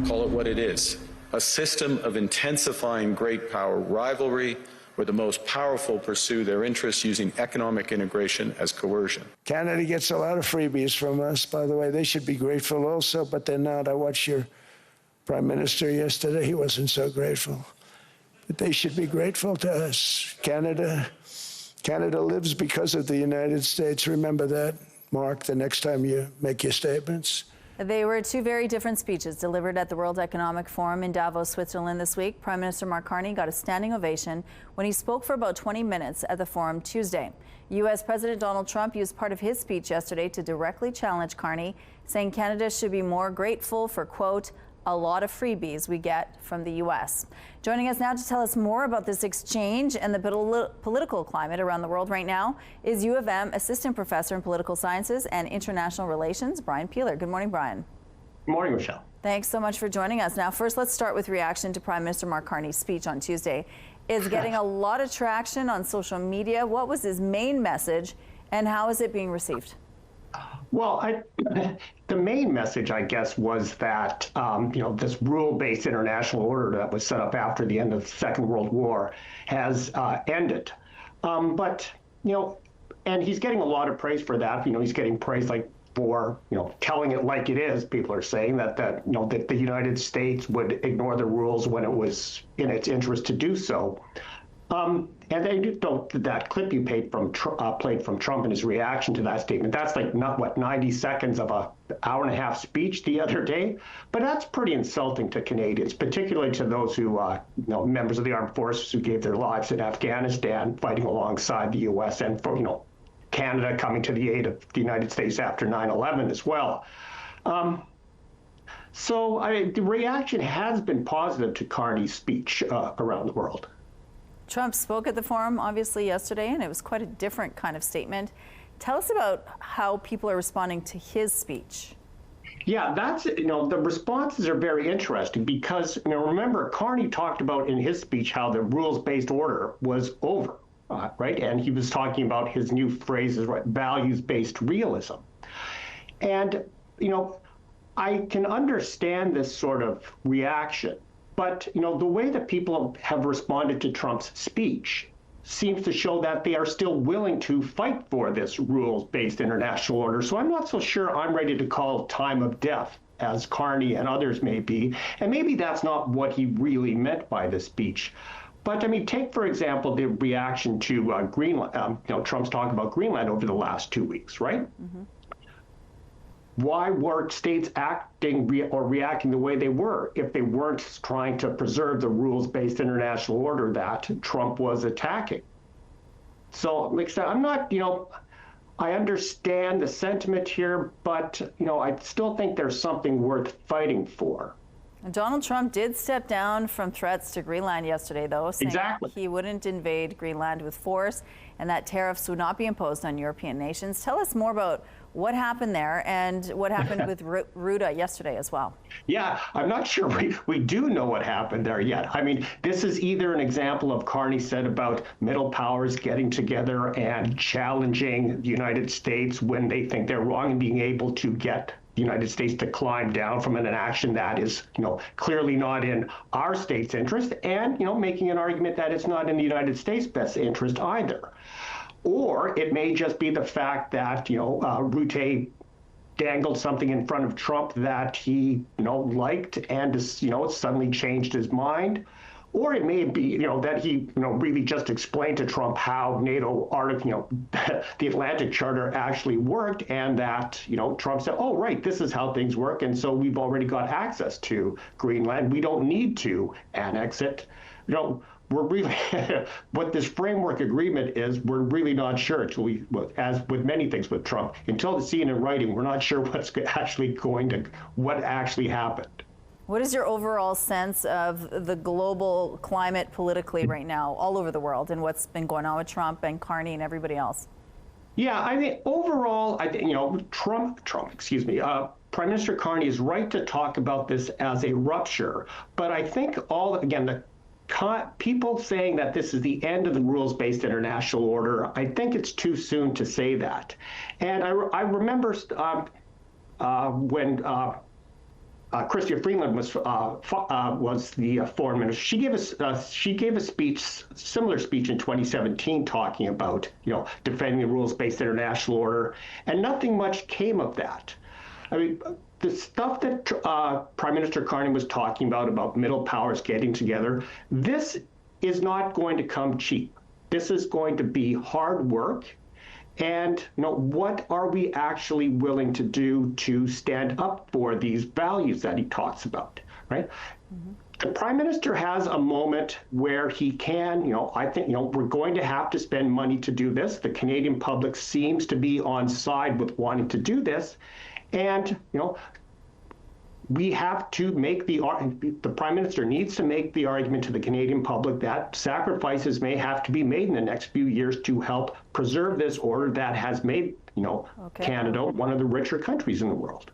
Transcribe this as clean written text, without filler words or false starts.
Call it what it is, a system of intensifying great power rivalry where the most powerful pursue their interests using economic integration as coercion. Canada gets a lot of freebies from us, by the way. They should be grateful also, but they're not. I watched your Prime Minister yesterday. He wasn't so grateful. But they should be grateful to us. Canada lives because of the United States. Remember that, Mark, the next time you make your statements. They were two very different speeches delivered at the World Economic Forum in Davos, Switzerland this week. Prime Minister Mark Carney got a standing ovation when he spoke for about 20 minutes at the forum Tuesday. U.S. President Donald Trump used part of his speech yesterday to directly challenge Carney, saying Canada should be more grateful for, quote, a lot of freebies we get from the U.S. Joining us now to tell us more about this exchange and the political climate around the world right now is U of M Assistant Professor in Political Sciences and International Relations, Bryan Peeler. Good morning, Bryan. Good morning, Michelle. Thanks so much for joining us. Now, first, let's start with reaction to Prime Minister Mark Carney's speech on Tuesday. It's getting a lot of traction on social media. What was his main message, and how is it being received? Well, the main message, I guess, was that, this rule-based international order that was set up after the end of the Second World War has ended. And he's getting a lot of praise for that. He's getting praise for, telling it like it is. People are saying that the United States would ignore the rules when it was in its interest to do so. And that clip you played from Trump and his reaction to that statement, that's 90 seconds of an hour-and-a-half speech the other day. But that's pretty insulting to Canadians, particularly to those who, members of the armed forces who gave their lives in Afghanistan fighting alongside the U.S. and for, Canada coming to the aid of the United States after 9/11 as well. The reaction has been positive to Carney's speech around the world. Trump spoke at the forum, obviously, yesterday, and it was quite a different kind of statement. Tell us about how people are responding to his speech. Yeah, the responses are very interesting because, remember, Carney talked about in his speech how the rules-based order was over, right? And he was talking about his new phrases, right? Values-based realism. And, I can understand this sort of reaction. But, the way that people have responded to Trump's speech seems to show that they are still willing to fight for this rules-based international order. So I'm not so sure I'm ready to call time of death, as Carney and others may be. And maybe that's not what he really meant by the speech. But, take, for example, the reaction to Greenland. Trump's talking about Greenland over the last 2 weeks, right? Mm-hmm. Why were states acting or reacting the way they were if they weren't trying to preserve the rules-based international order that Trump was attacking? So, like I said, I'm not, I understand the sentiment here, but, I still think there's something worth fighting for. Donald Trump did step down from threats to Greenland yesterday, though, saying he wouldn't invade Greenland with force and that tariffs would not be imposed on European nations. Tell us more about what happened there and what happened with Ruda yesterday as well. Yeah, I'm not sure we do know what happened there yet. This is either an example of Carney said about middle powers getting together and challenging the United States when they think they're wrong and being able to get the United States to climb down from an action that is, clearly not in our state's interest and, making an argument that it's not in the United States' best interest either. Or it may just be the fact that, Rutte dangled something in front of Trump that he, liked and, suddenly changed his mind. Or it may be, that he, really just explained to Trump how NATO, the Atlantic Charter actually worked, and that, Trump said, oh, right, this is how things work, and so we've already got access to Greenland. We don't need to annex it. We're really, what this framework agreement is, we're really not sure until as with many things with Trump, until it's seen in writing, we're not sure what actually happened. What is your overall sense of the global climate politically right now, all over the world, and what's been going on with Trump and Carney and everybody else? Yeah, overall, Prime Minister Carney is right to talk about this as a rupture. But I think the people saying that this is the end of the rules-based international order, I think it's too soon to say that. And I remember when Chrystia Freeland was the foreign minister. She gave a speech, similar speech in 2017, talking about defending the rules-based international order, and nothing much came of that. I mean, the stuff that Prime Minister Carney was talking about middle powers getting together, this is not going to come cheap. This is going to be hard work. And what are we actually willing to do to stand up for these values that he talks about, right? Mm-hmm. The Prime Minister has a moment where he can, I think, we're going to have to spend money to do this. The Canadian public seems to be on side with wanting to do this. And, we have to make the Prime Minister needs to make the argument to the Canadian public that sacrifices may have to be made in the next few years to help preserve this order that has made, Canada one of the richer countries in the world.